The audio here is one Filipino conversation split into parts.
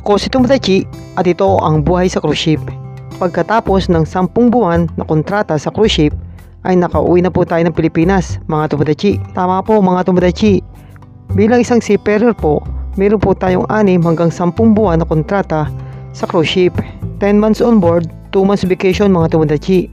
Ako si Tomodachi at ito ang buhay sa cruise ship. Pagkatapos ng 10 buwan na kontrata sa cruise ship ay nakauwi na po tayo ng Pilipinas, mga Tomodachi. Tama po mga Tomodachi. Bilang isang seafarer po, meron po tayong 6 hanggang 10 buwan na kontrata sa cruise ship. 10 months on board, 2 months vacation mga Tomodachi.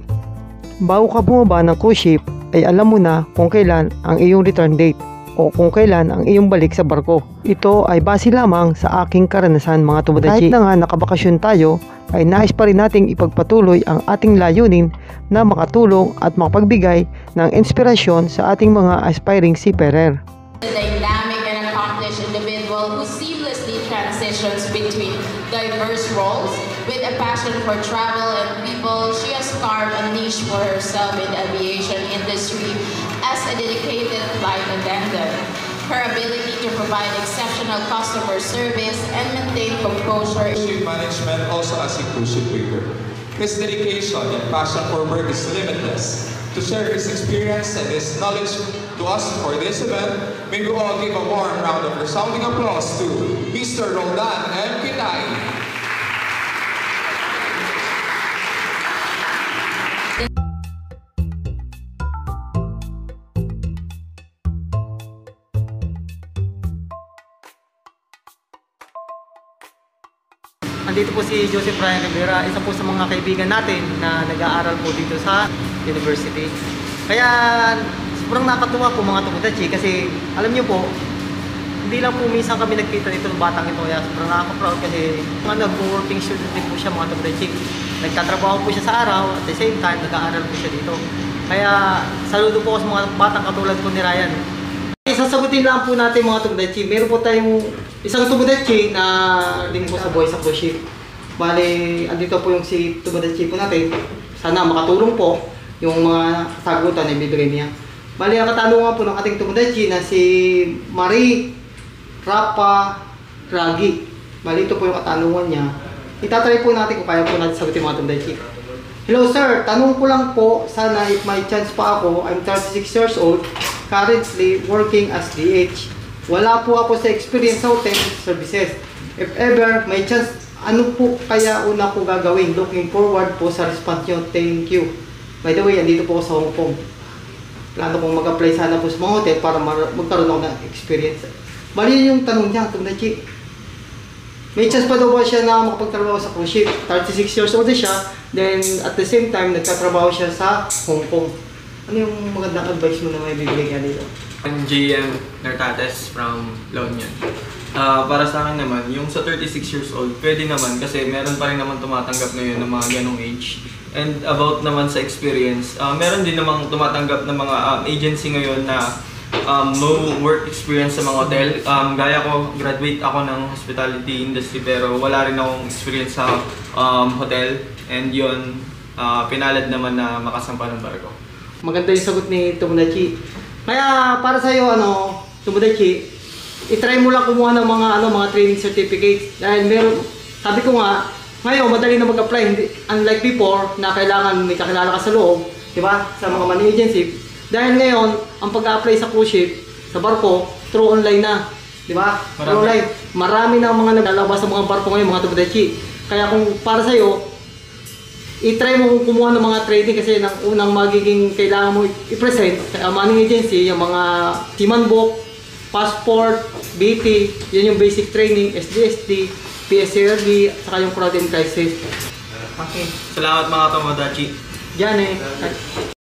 Bago ka bumaba ng cruise ship ay alam mo na kung kailan ang iyong return date o kung kailan ang iyong balik sa barko. Ito ay base lamang sa aking karanasan mga Tomodachi. Kahit na nga nakabakasyon tayo, ay nais pa rin nating ipagpatuloy ang ating layunin na makatulong at makapagbigay ng inspirasyon sa ating mga aspiring seafarer. A dynamic and accomplished individual who seamlessly transitions between diverse roles. With a passion for travel and people, she has carved a niche for herself in the aviation industry as a dedicated flight attendant. Her ability to provide exceptional customer service and maintain composure. Ship management also as a cruise ship waiter. His dedication and passion for work is limitless. To share his experience and his knowledge to us for this event, may we all give a warm round of resounding applause to Mr. Roldan M. Kitay. Andito po si Joseph Ryan Rivera, isa po sa mga kaibigan natin na nag-aaral po dito sa university. Kaya sobrang nakatuwa po mga Tomodachi kasi alam niyo po, hindi lang po minsan kami nagkita dito ng batang ito. Kaya sobrang nakaka-proud kasi nag-working student din po siya mga Tomodachi. Nagtatrabaho po siya sa araw at the same time nag-aaral po siya dito. Kaya saludo po sa mga batang katulad po ni Ryan. Sasagutin lang po natin mga Tomodachi. Meron po tayong isang Tomodachi na din po sa buhay sa cruise ship. Bale, andito po yung si Tomodachi po natin. Sana makatulong po yung mga sagutan na ibibigay niya. Bale, ang katanungan po ng ating Tomodachi na si Marie Rapa Kragi. Bale, ito po yung katanungan niya. Itatry po natin kung kaya po natin sagutin mga Tomodachi. Hello sir, tanong ko lang po, sana if may chance pa ako, I'm 36 years old, currently working as DH. Wala po ako sa experience sa hotel services. If ever may chance, ano po kaya una ko gagawin? Looking forward po sa response nyo. Thank you. By the way, andito po ako sa Hong Kong. Plano kong mag-apply sana po sa mga hotel para magkaroon ako ng experience. Bali yung tanong niya, Tomodachi. May chance pa daw ba siya na makapagtrabaho sa cruise ship? 36 years old siya. Then at the same time, nagtatrabaho siya sa Hong Kong. Ano yung magandang advice mo na may bibigay niya dito? I'm JM Nartates from La Union. Para sa akin naman, yung sa 36 years old, pwede naman kasi meron pa rin naman tumatanggap ngayon ng mga ganong age. And about naman sa experience, meron din namang tumatanggap ng mga agency ngayon na no work experience sa mga hotel. Gaya ko, graduate ako ng hospitality industry pero wala rin akong experience sa hotel. And yun, pinalad naman na makasampa ng barko. Maganda yung sagot ni Tomodachi. Kaya para sa iyo Tomodachi, i-try mo lang kumuha ng mga training certificates dahil meron, sabi ko nga, ngayon madali na mag-apply, unlike before na kailangan may kakilala ka sa loob, di ba? Sa mga money agency. Dahil ngayon, ang pag-apply sa cruise ship, sa barko, through online na, di ba? Through online. Marami na mga naglalabas sa mga barko ngayon, mga Tomodachi. Kaya kung para sa iyo, i-try mo kumuha ng mga training kasi nang unang magiging kailangan mo i-present sa money agency, yung mga seaman book, passport, BT, yan yung basic training, SDSD, PSRD, at saka yung crowd and crisis. Okay. Salamat mga Tomodachi. Diyan